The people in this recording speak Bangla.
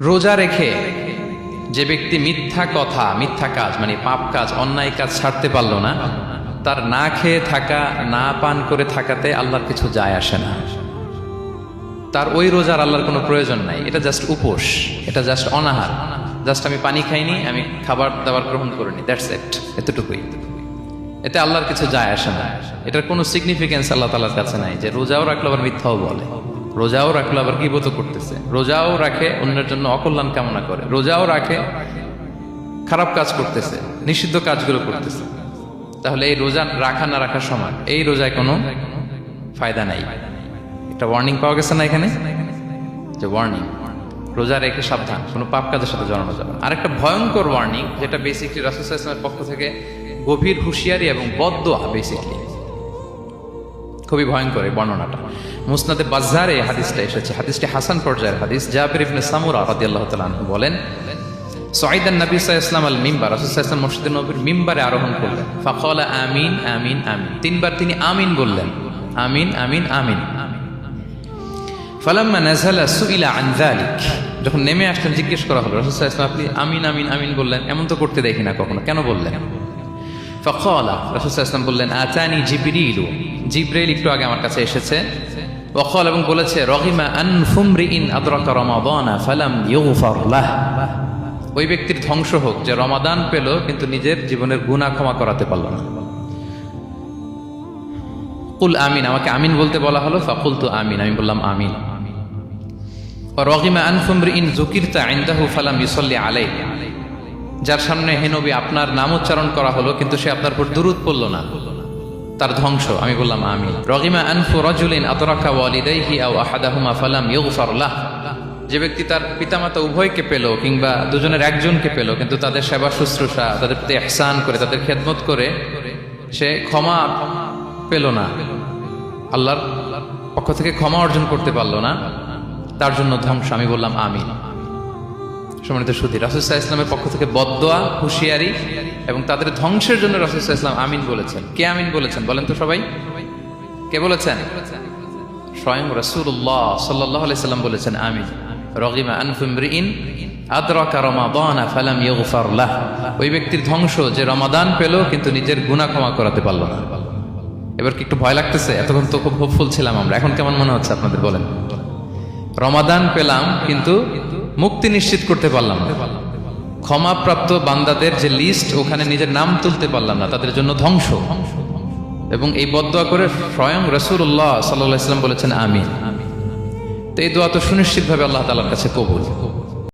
রোজা রেখে যে ব্যক্তি মিথ্যা কথা, মিথ্যা কাজ মানে পাপ কাজ, অন্যায় কাজ ছাড়তে পারলো না, তার না খেয়ে থাকা, না পান করে থাকাতে আল্লাহর কিছু যায় আসে না। তার ওই রোজার আল্লাহর কোনো প্রয়োজন নাই। এটা জাস্ট উপোস, এটা জাস্ট অনাহার, জাস্ট আমি পানি খাইনি, আমি খাবার দাবার গ্রহণ করিনি, দ্যাটস ইট, এতটুকুই। এতে আল্লাহর কিছু যায় আসে না। এটার কোনো সিগনিফিকেন্স আল্লাহ তাআলার কাছে নাই যে রোজাও রাখলো আবার মিথ্যাও বলে, রোজাও রাখলো আবার গীবত করতেছে, রোজাও রাখে অন্যের জন্য অকল্যাণ কামনা করে, রোজাও রাখে খারাপ কাজ করতেছে, নিষিদ্ধ কাজগুলো করতেছে। তাহলে এই রোজা রাখা না রাখার সময় এই রোজায় কোনো ফায়দা নাই। একটা ওয়ার্নিং পাওয়া গেছে না এখানে, যে ওয়ার্নিং, রোজা রেখে সাবধান, কোনো পাপ কাজের সাথে জড়ানো যাবে না। আরেকটা ভয়ঙ্কর ওয়ার্নিং, যেটা বেসিকলি রাসূল সাল্লাল্লাহু আলাইহি ওয়াসাল্লামের পক্ষ থেকে গভীর হুঁশিয়ারি এবং বদদোয়া, বেসিকলি খুবই ভয়ঙ্কর এই বর্ণনাটা। মুসনাদে বাজ্জারে হাদিসটা এসেছে, হাদিসটি হাসান পর্যায়ের হাদিস। জাবির ইবনে সামুরা রাদিয়াল্লাহু তাআলা আনহু বলেন, সাইদান নবী সাল্লাল্লাহু আলাইহি ওয়াসাল্লাম আল মিম্বার, রাসূল সাল্লাল্লাহু আলাইহি ওয়াসাল্লাম মসজিদে নববীর মিম্বারে আরোহণ করলেন। ফাকালা আমিন আমিন আমিন, তিনবার তিনি আমিন বললেন, আমিন আমিন আমিন। ফালাম্মা নাযালা সুইলা আন যালিক, যখন নেমে আসলেন জিজ্ঞেস করা হলো, রাসূল সাল্লাল্লাহু আলাইহি ওয়াসাল্লাম আপনি আমিন আমিন আমিন বললেন, এমন তো করতে দেখি না কখনো, কেন বললেন? ফাকালা, রাসূল সাল্লাল্লাহু আলাইহি ওয়াসাল্লাম বললেন, আতানি জিবরিল, জিবরাইল একটু আগে আমার কাছে এসেছে। ওয়াকাল, এবং বলেছে, রহিমা আনফুমরিইন আদরাকা রমাদানা ফালাম ইউগফার লাহ, ওই ব্যক্তির ধ্বংস হোক যে রমাদান পেল কিন্তু নিজের জীবনের গুনাহ ক্ষমা করাতে পারল না। কুল আমিন, আমাকে আমিন বলতে বলা হলো। ফাকুলতু আমিন, আমি বললাম আমিন। রহিমা আনফুমরিইন যুকিরতা ইনদাহু ফালাম ইউসাল্লি আলাইহি, যার সামনে হে নবী আপনার নাম উচ্চারণ করা হলো কিন্তু সে আপনার উপর দুরূদ পড়ল না, তার ধ্বংস। আমি বললাম আমিন। রহিমা আনফু রাজুলিন আদরাকা ওয়ালিদাইহি আও আহাদাহুমা ফালাম ইউগফার লাহ, যে ব্যক্তি তার পিতামাতা উভয়কে পেল কিংবা দুজনের একজনকে পেল কিন্তু তাদের সেবা শুশ্রূষা, তাদের প্রতি ইহসান করে, তাদের খেদমত করে সে ক্ষমা পেল না, আল্লাহর পক্ষ থেকে ক্ষমা অর্জন করতে পারলো না, তার জন্য ধ্বংস। আমি বললাম আমিন। সম্মানিত সুধী, রাসূল সাল্লাল্লাহু আলাইহি ওয়াসাল্লামের পক্ষ থেকে বদদোয়া, হুঁশিয়ারি এবং তাদের ধ্বংসের জন্য রাসূল সাল্লাল্লাহু আলাইহি ওয়াসাল্লাম আমিন বলেছেন। কে আমিন বলেছেন বলেন তো সবাই? কে বলেছেন? স্বয়ং রাসূলুল্লাহ সাল্লাল্লাহু আলাইহি ওয়াসাল্লাম বলেছেন আমিন। রগিমা আনফুমরিইন আদরাকা রমাদানা ফালাম ইউগফার লাহ, ওই ব্যক্তির ধ্বংস যে রমাদান পেল কিন্তু নিজের গুনাহ ক্ষমা করাতে পারল না। এবার কি একটু ভয় লাগতেছে? এতক্ষণ তো খুব হোপফুল ছিলাম আমরা, এখন কেমন মনে হচ্ছে আপনাদের বলেন? রমাদান পেলাম কিন্তু মুক্তি নিশ্চিত করতে পারলাম না, ক্ষমাপ্রাপ্ত বান্দাদের যে লিস্ট ওখানে নিজের নাম তুলতে পারলাম না, তাদের জন্য ধ্বংস। এবং এই বদদোয়া করে স্বয়ং রাসূলুল্লাহ সাল্লাল্লাহু আলাইহি ওয়াসাল্লাম বলেছেন আমিন। তো এই দোয়া তো সুনিশ্চিতভাবে আল্লাহ তাআলার কাছে কবুল।